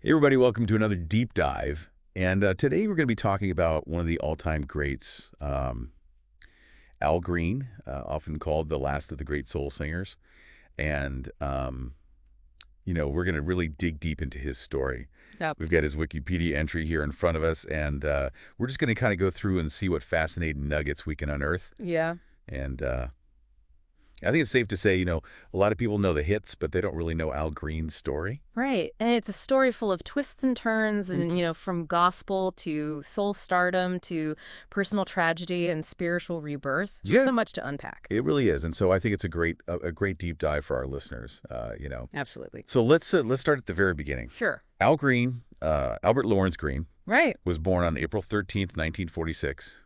Hey everybody, welcome to another deep dive. And today we're going to be talking about one of the all-time greats, Al Green, often called the last of the great soul singers. And, we're going to really dig deep into his story. Yep. We've got his Wikipedia entry here in front of us, and we're just going to kind of go through and see what fascinating nuggets we can unearth. Yeah. And I think it's safe to say, a lot of people know the hits, but they don't really know Al Green's story. Right. And it's a story full of twists and turns and, from gospel to soul stardom to personal tragedy and spiritual rebirth. Yeah. So much to unpack. It really is, and so I think it's a great deep dive for our listeners. Absolutely. So let's start at the very beginning. Sure. Al Green, Albert Lawrence Greene, Right. was born on April 13th, 1946,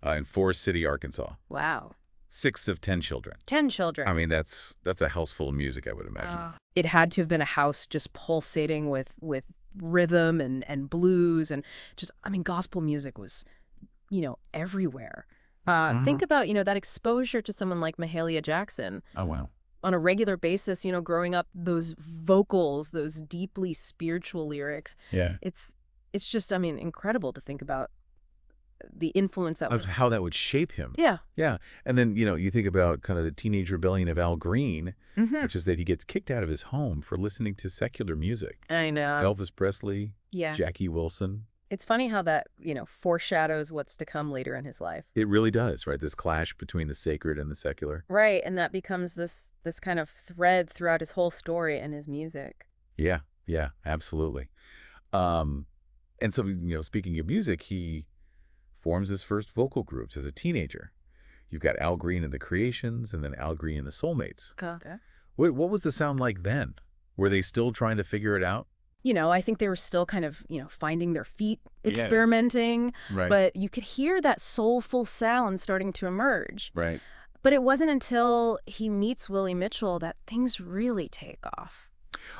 in Forest City, Arkansas. Wow. Sixth of 10 children. 10 children. I mean, that's a house full of music, I would imagine. It had to have been a house just pulsating with rhythm and blues and just, gospel music was, everywhere. Think about, that exposure to someone like Mahalia Jackson. Oh, wow. On a regular basis, growing up, those vocals, those deeply spiritual lyrics. Yeah. It's just, incredible to think about the influence that Of how that would shape him. Yeah. Yeah. And then, you think about kind of the teenage rebellion of Al Green, which is that he gets kicked out of his home for listening to secular music. I know. Elvis Presley, Yeah. Jackie Wilson. It's funny how that, foreshadows what's to come later in his life. It really does, right? This clash between the sacred and the secular. Right. And that becomes this kind of thread throughout his whole story and his music. Yeah, absolutely. And so, speaking of music, he forms his first vocal groups as a teenager. You've got Al Green and the Creations, and then Al Green and the Soulmates. Okay. What was the sound like then? Were they still trying to figure it out? I think they were still kind of, finding their feet, experimenting. Right. But you could hear that soulful sound starting to emerge. Right. But it wasn't until he meets Willie Mitchell that things really take off.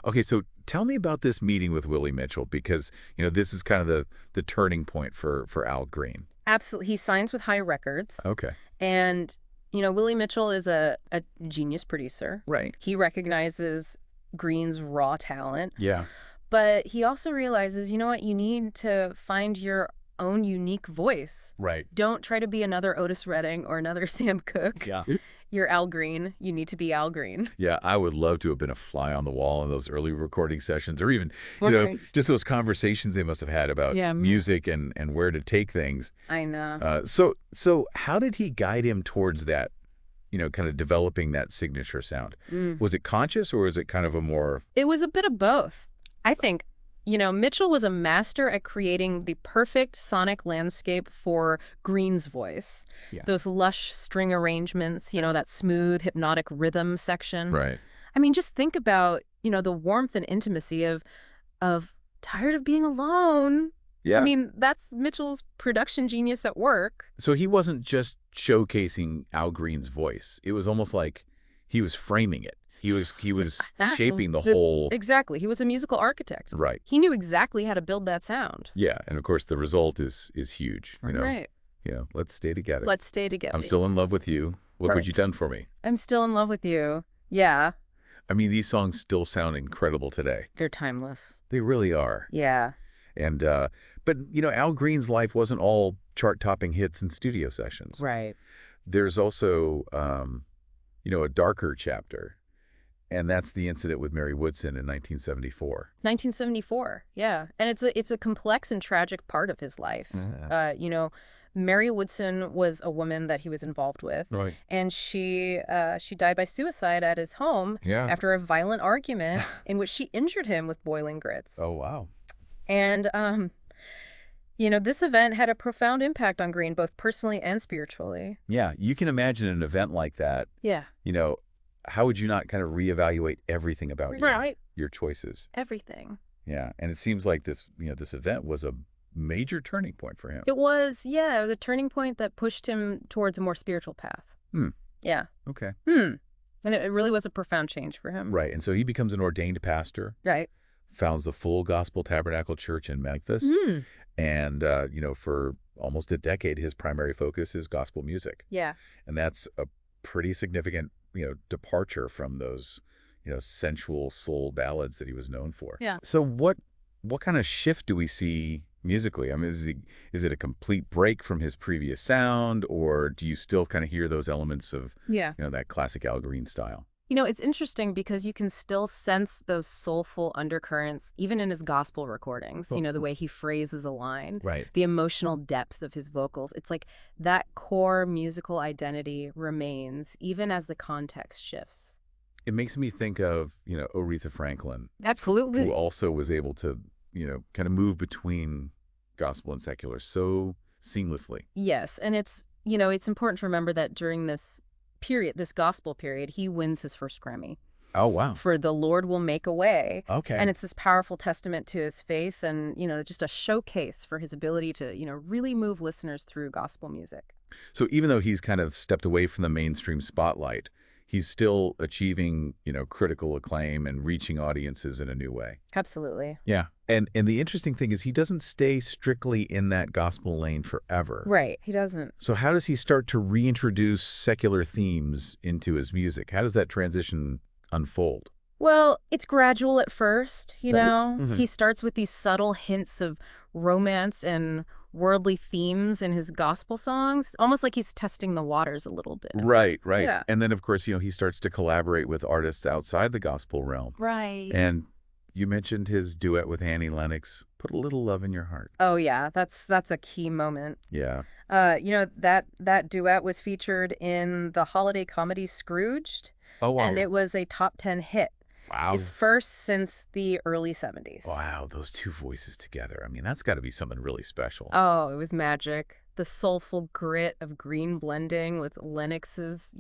Okay, so tell me about this meeting with Willie Mitchell, because, this is kind of the turning point for Al Green. Absolutely. He signs with High Records. Okay. And, Willie Mitchell is a genius producer. Right. He recognizes Green's raw talent. Yeah. But he also realizes, you need to find your own unique voice. Right. Don't try to be another Otis Redding or another Sam Cooke. Yeah. You're Al Green. You need to be Al Green. Yeah, I would love to have been a fly on the wall in those early recording sessions, or even, Right. just those conversations they must have had about music and where to take things. I know. So how did he guide him towards that, kind of developing that signature sound? Was it conscious, or was it kind of a more... It was a bit of both. I think, Mitchell was a master at creating the perfect sonic landscape for Green's voice. Yeah. Those lush string arrangements, that smooth, hypnotic rhythm section. Right. Just think about, the warmth and intimacy of Tired of Being Alone. Yeah. That's Mitchell's production genius at work. So he wasn't just showcasing Al Green's voice. It was almost like he was framing it. He was shaping the whole... Exactly. He was a musical architect. Right. He knew exactly how to build that sound. Yeah, and of course the result is huge. Right. Yeah, let's stay together. Let's stay together. I'm still in love with you. Look what you've done for me. I'm still in love with you. Yeah. These songs still sound incredible today. They're timeless. They really are. Yeah. And but Al Green's life wasn't all chart-topping hits and studio sessions. Right. There's also a darker chapter. And that's the incident with Mary Woodson in 1974. 1974, yeah. And it's a complex and tragic part of his life. Yeah. Mary Woodson was a woman that he was involved with. Right. And she died by suicide at his home after a violent argument in which she injured him with boiling grits. Oh, wow. And, this event had a profound impact on Greene, both personally and spiritually. Yeah, you can imagine an event like that. Yeah. How would you not kind of reevaluate everything about your choices? Everything. Yeah, and it seems like this event was a major turning point for him. It was a turning point that pushed him towards a more spiritual path. Yeah. Okay. And it really was a profound change for him. Right, and so he becomes an ordained pastor. Right. Founds the Full Gospel Tabernacle Church in Memphis. And, for almost a decade, his primary focus is gospel music. Yeah. And that's a pretty significant departure from those, sensual soul ballads that he was known for. Yeah. So what what kind of shift do we see musically? I mean, is it a complete break from his previous sound, or do you still kind of hear those elements of, Yeah. that classic Al Green style? It's interesting because you can still sense those soulful undercurrents even in his gospel recordings, the way he phrases a line, Right. the emotional depth of his vocals. It's like that core musical identity remains even as the context shifts. It makes me think of, Aretha Franklin, who Absolutely. also was able to, kind of move between gospel and secular so seamlessly. Yes, and it's important to remember that during this period, this gospel period, he wins his first Grammy Oh, wow. for The Lord Will Make a Way. And Okay. it's this powerful testament to his faith and, just a showcase for his ability to, really move listeners through gospel music. So even though he's kind of stepped away from the mainstream spotlight, he's still achieving, critical acclaim and reaching audiences in a new way. Absolutely. Yeah. And the interesting thing is he doesn't stay strictly in that gospel lane forever. Right. He doesn't. So how does he start to reintroduce secular themes into his music? How does that transition unfold? Well, it's gradual at first, you Right. know. Mhm. He starts with these subtle hints of romance and worldly themes in his gospel songs, almost like he's testing the waters a little bit. Right, right. Yeah. And then, of course, he starts to collaborate with artists outside the gospel realm. Right. And you mentioned his duet with Annie Lennox, Put a Little Love in Your Heart. Oh yeah, that's a key moment. Yeah. That duet was featured in the holiday comedy Scrooged, Oh, wow. and it was a top 10 hit. Wow. His first since the early 70s. Wow, those two voices together. I mean, that's got to be something really special. Oh, it was magic. The soulful grit of Greene blending with Lennox's,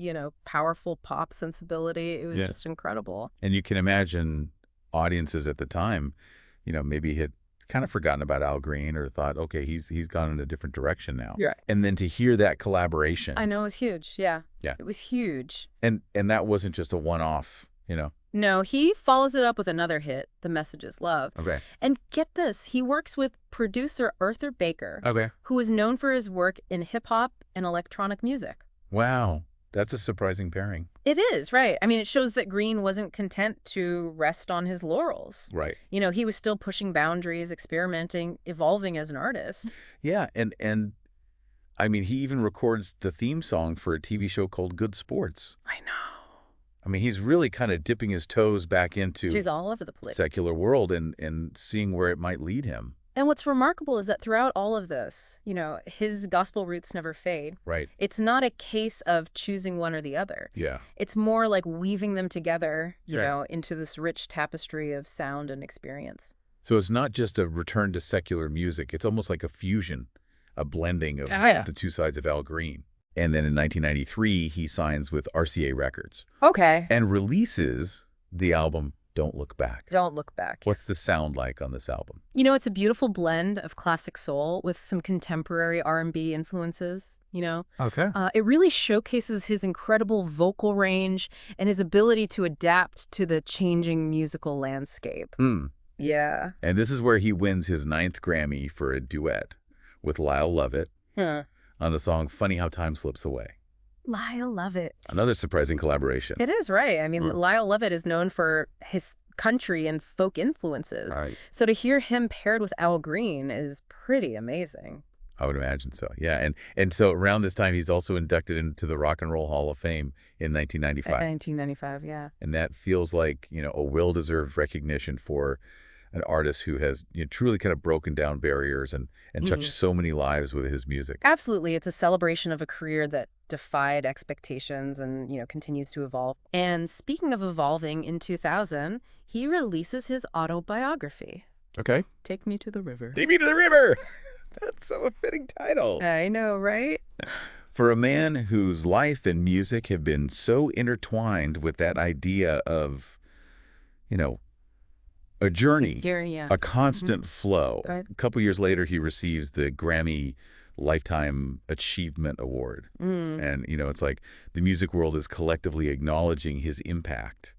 powerful pop sensibility. It was Yeah. just incredible. And you can imagine audiences at the time, maybe had kind of forgotten about Al Green or thought, okay, he's gone in a different direction now. Yeah. And then to hear that collaboration. I know, it was huge. Yeah. Yeah. It was huge. And that wasn't just a one-off. No, he follows it up with another hit, The Message is Love. Okay. And get this, he works with producer Arthur Baker, Okay. who is known for his work in hip-hop and electronic music. Wow. That's a surprising pairing. It is, right. I mean, it shows that Greene wasn't content to rest on his laurels. Right. He was still pushing boundaries, experimenting, evolving as an artist. Yeah, and I mean, he even records the theme song for a TV show called Good Sports. I know. I mean, he's really kind of dipping his toes back into She's all over the place. secular world and seeing where it might lead him. And what's remarkable is that throughout all of this, his gospel roots never fade. Right. It's not a case of choosing one or the other. Yeah. It's more like weaving them together, Sure. into this rich tapestry of sound and experience. So it's not just a return to secular music. It's almost like a fusion, a blending of yeah. the two sides of Al Green. And then in 1993, he signs with RCA Records Okay. and releases the album Don't Look Back. Don't Look Back. What's the sound like on this album? It's a beautiful blend of classic soul with some contemporary R&B influences, Okay. It really showcases his incredible vocal range and his ability to adapt to the changing musical landscape. Yeah. And this is where he wins his 9th Grammy for a duet with Lyle Lovett Huh. on the song Funny How Time Slips Away. Lyle Lovett. Another surprising collaboration. It is, right. I mean, Mm. Lyle Lovett is known for his country and folk influences. Right. So to hear him paired with Al Green is pretty amazing. I would imagine so. Yeah. And so around this time, he's also inducted into the Rock and Roll Hall of Fame in 1995. 1995, yeah. And that feels like, a well-deserved recognition for an artist who has truly kind of broken down barriers and touched so many lives with his music. Absolutely. It's a celebration of a career that defied expectations and, continues to evolve. And speaking of evolving, in 2000, he releases his autobiography. Okay. Take Me to the River. Take Me to the River. That's so a fitting title. I know, right? For a man whose life and music have been so intertwined with that idea of, a journey, Yeah. a constant flow. Right. A couple years later, he receives the Grammy Lifetime Achievement Award. And, it's like the music world is collectively acknowledging his impact,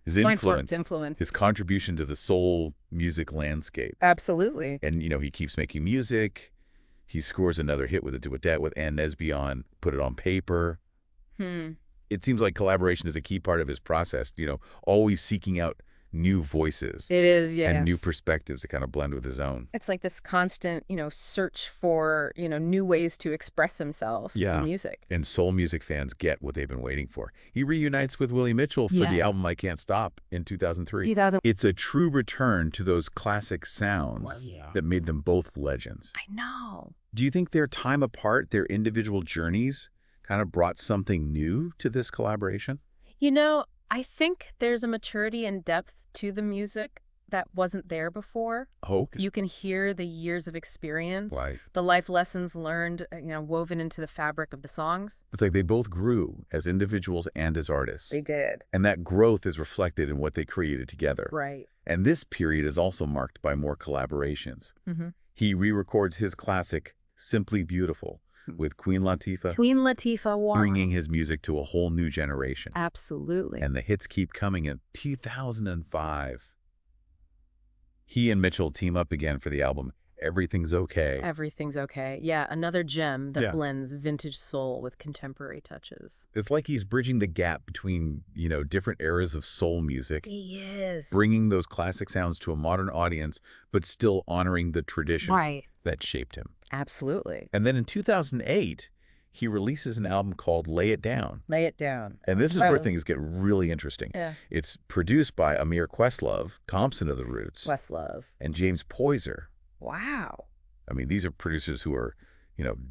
his influence, his contribution to the soul music landscape. Absolutely. And, he keeps making music. He scores another hit with a duet with Ann Nesby on Put It on Paper. It seems like collaboration is a key part of his process, always seeking out new voices It is, and new yes. perspectives to kind of blend with his own. It's like this constant, search for, new ways to express himself through Yeah. music. And soul music fans get what they've been waiting for. He reunites with Willie Mitchell for the Yeah. album I Can't Stop in 2003. 2000. It's a true return to those classic sounds Well, yeah. that made them both legends. I know. Do you think their time apart, their individual journeys, kind of brought something new to this collaboration? I think there's a maturity and depth to the music that wasn't there before. Oh, You can hear the years of experience, right. the life lessons learned, woven into the fabric of the songs. It's like they both grew as individuals and as artists. They did. And that growth is reflected in what they created together. Right. And this period is also marked by more collaborations. Mm-hmm. He re-records his classic, Simply Beautiful, with Queen Latifah, Queen Latifah, wow. bringing his music to a whole new generation. Absolutely. And the hits keep coming. In 2005, he and Mitchell team up again for the album Everything's Okay. Everything's Okay. Yeah, another gem that Yeah. blends vintage soul with contemporary touches. It's like he's bridging the gap between, different eras of soul music, He is. bringing those classic sounds to a modern audience, but still honoring the tradition Right. that shaped him. Absolutely. And then in 2008, he releases an album called Lay It Down. Lay it down. And this is where Oh. things get really interesting. Yeah. It's produced by Amir Questlove, Thompson of the Roots, Questlove. and James Poyser. Wow. I mean, these are producers who are,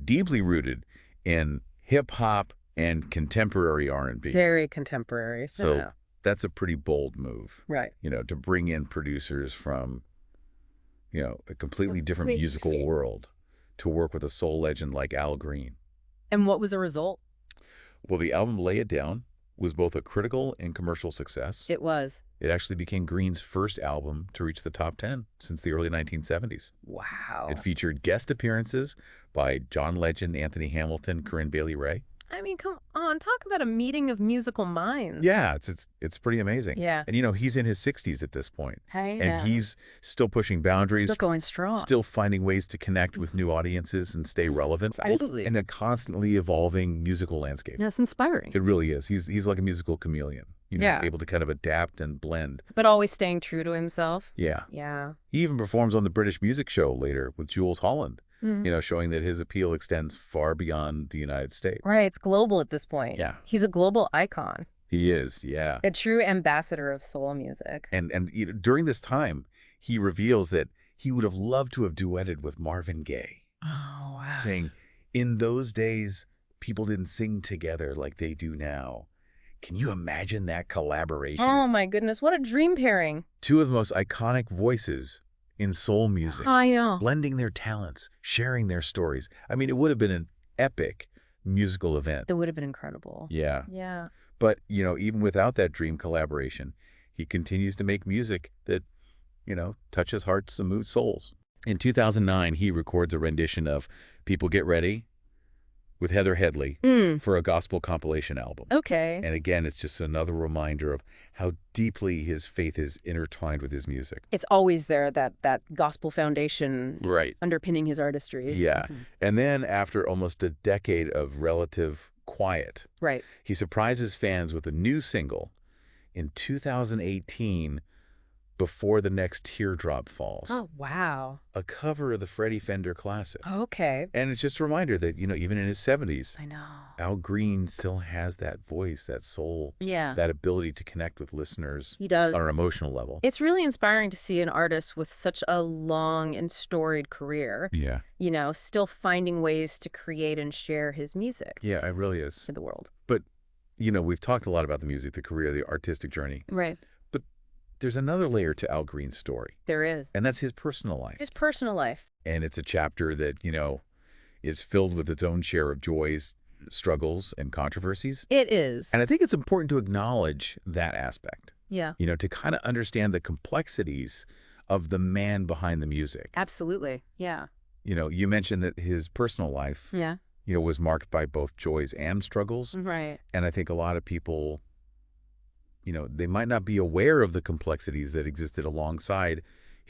deeply rooted in hip-hop and contemporary R&B. Very contemporary. So Yeah. that's a pretty bold move, Right. to bring in producers from, a completely different Crazy. musical world to work with a soul legend like Al Green. And what was the result? Well, the album Lay It Down was both a critical and commercial success. It was. It actually became Green's first album to reach the top 10 since the early 1970s. Wow. It featured guest appearances by John Legend, Anthony Hamilton, Corinne Bailey Rae. I mean, come on. Talk about a meeting of musical minds. Yeah, it's pretty amazing. Yeah. And he's in his 60s at this point. Hey, And he's still pushing boundaries, still going strong. still finding ways to connect with new audiences and stay relevant. Absolutely. In a constantly evolving musical landscape. That's inspiring. It really is. He's like a musical chameleon, Yeah. able to kind of adapt and blend. But always staying true to himself. Yeah. Yeah. He even performs on the British music show later with Jules Holland, Mhm. showing that his appeal extends far beyond the United States. Right. It's global at this point. Yeah. He's a global icon, He is, yeah. a true ambassador of soul music. And during this time, he reveals that he would have loved to have duetted with Marvin Gaye, Oh, wow. saying, in those days, people didn't sing together like they do now. Can you imagine that collaboration? Oh, my goodness. What a dream pairing. Two of the most iconic voices in soul music, I know. blending their talents, sharing their stories. I mean, it would have been an epic musical event. That would have been incredible. Yeah. Yeah. But, even without that dream collaboration, he continues to make music that, touches hearts and moves souls. In 2009, he records a rendition of People Get Ready with Heather Headley for a gospel compilation album. Okay. And again, it's just another reminder of how deeply his faith is intertwined with his music. It's always there, that gospel foundation Right. underpinning his artistry. Yeah. Mhm. And then after almost a decade of relative quiet, Right. he surprises fans with a new single in 2018, Before the Next Teardrop Falls, Oh, wow. a cover of the Freddie Fender classic. Okay. And it's just a reminder that, even in his 70s, I know. Al Green still has that voice, that soul, Yeah. that ability to connect with listeners He does. on an emotional level. It's really inspiring to see an artist with such a long and storied career, Yeah. still finding ways to create and share his music Yeah, it really is. to the world. But, we've talked a lot about the music, the career, the artistic journey. Right. But there's another layer to Al Green's story, There is. and that's his personal life. His personal life. And it's a chapter that, is filled with its own share of joys, struggles, and controversies. It is. And I think it's important to acknowledge that aspect, Yeah. to kind of understand the complexities of the man behind the music. Absolutely. Yeah. You mentioned that his personal life, Yeah. was marked by both joys and struggles. Right. And I think a lot of people, they might not be aware of the complexities that existed alongside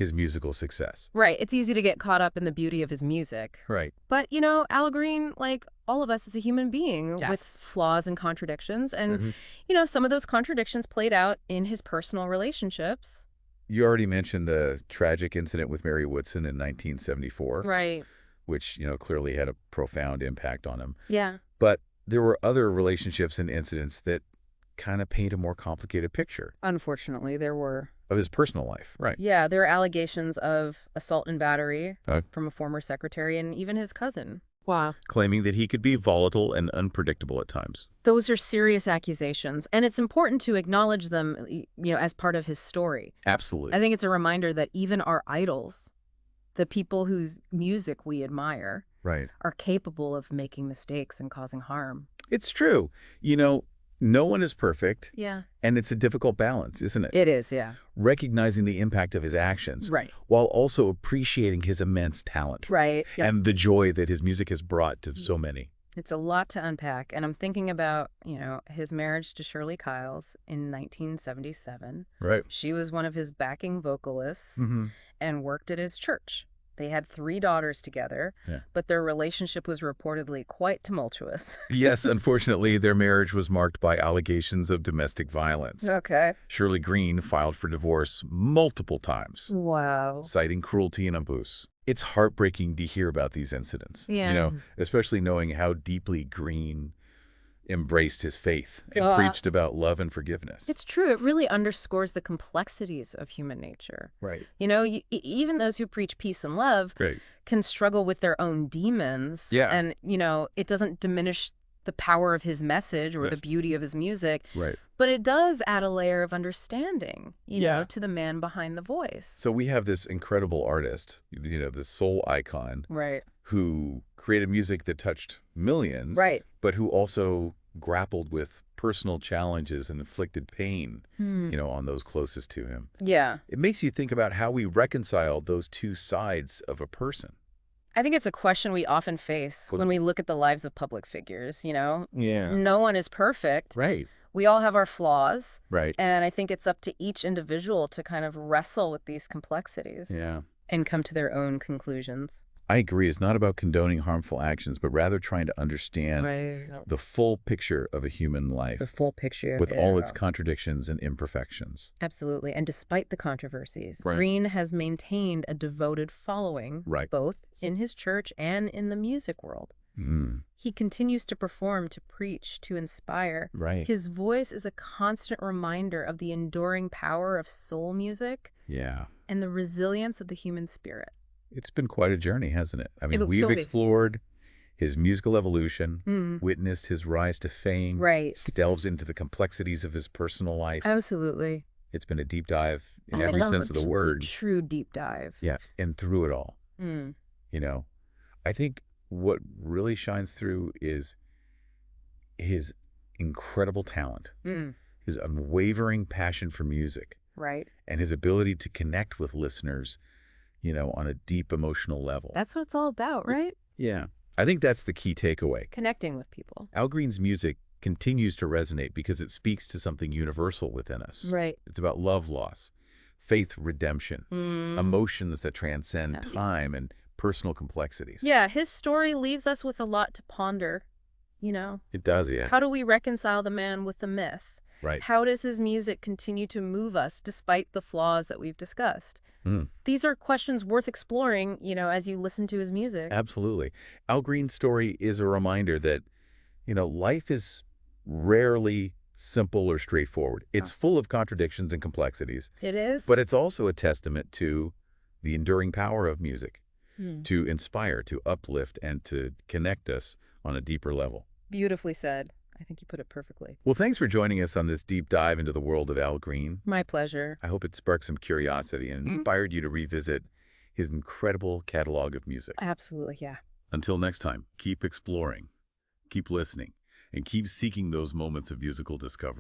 his musical success. Right. It's easy to get caught up in the beauty of his music. Right. But, Al Green, like all of us, is a human being with flaws and contradictions. And, some of those contradictions played out in his personal relationships. You already mentioned the tragic incident with Mary Woodson in 1974. Right. Which, clearly had a profound impact on him. Yeah. But there were other relationships and incidents that kind of paint a more complicated picture. Unfortunately, there were. Of his personal life, right. Yeah, there are allegations of assault and battery from a former secretary and even his cousin. Wow. Claiming that he could be volatile and unpredictable at times. Those are serious accusations, and it's important to acknowledge them, as part of his story. Absolutely. I think it's a reminder that even our idols, the people whose music we admire, are capable of making mistakes and causing harm. It's true. No one is perfect. Yeah. And it's a difficult balance, isn't it? It is, yeah. Recognizing the impact of his actions. Right. While also appreciating his immense talent. Right. Yep. And the joy that his music has brought to so many. It's a lot to unpack. And I'm thinking about, his marriage to Shirley Kiles in 1977. Right. She was one of his backing vocalists and worked at his church. They had 3 daughters together, but their relationship was reportedly quite tumultuous. Yes, unfortunately, their marriage was marked by allegations of domestic violence. Okay. Shirley Greene filed for divorce multiple times. Wow. Citing cruelty and abuse. It's heartbreaking to hear about these incidents. Yeah. Especially knowing how deeply Greene embraced his faith and preached about love and forgiveness. It's true. It really underscores the complexities of human nature. Right. Even those who preach peace and love can struggle with their own demons. Yeah. And, it doesn't diminish the power of his message or the beauty of his music. Right. But it does add a layer of understanding, to the man behind the voice. So we have this incredible artist, this soul icon. Right. Who created music that touched millions. Right. But who also grappled with personal challenges and inflicted pain, on those closest to him. Yeah. It makes you think about how we reconcile those two sides of a person. I think it's a question we often face when we look at the lives of public figures, Yeah. No one is perfect. Right. We all have our flaws. Right. And I think it's up to each individual to kind of wrestle with these complexities. Yeah. And come to their own conclusions. I agree. It's not about condoning harmful actions, but rather trying to understand the full picture of a human life. The full picture. With all its contradictions and imperfections. Absolutely. And despite the controversies, Right. Greene has maintained a devoted following, both in his church and in the music world. He continues to perform, to preach, to inspire. Right. His voice is a constant reminder of the enduring power of soul music. Yeah. And the resilience of the human spirit. It's been quite a journey, hasn't it? I mean, we've explored his musical evolution, witnessed his rise to fame, delves into the complexities of his personal life. Absolutely. It's been a deep dive in every sense of the word. It's a true deep dive. Yeah, and through it all. I think what really shines through is his incredible talent, his unwavering passion for music, and his ability to connect with listeners on a deep emotional level. That's what it's all about, right? Yeah. I think that's the key takeaway. Connecting with people. Al Green's music continues to resonate because it speaks to something universal within us. Right. It's about love loss, faith redemption, emotions that transcend time and personal complexities. Yeah, his story leaves us with a lot to ponder, It does, yeah. How do we reconcile the man with the myth? Right. How does his music continue to move us despite the flaws that we've discussed? These are questions worth exploring, as you listen to his music. Absolutely. Al Green's story is a reminder that, life is rarely simple or straightforward. It's full of contradictions and complexities. It is. But it's also a testament to the enduring power of music to inspire, to uplift, and to connect us on a deeper level. Beautifully said. I think you put it perfectly. Well, thanks for joining us on this deep dive into the world of Al Green. My pleasure. I hope it sparked some curiosity and inspired you to revisit his incredible catalog of music. Absolutely, yeah. Until next time, keep exploring, keep listening, and keep seeking those moments of musical discovery.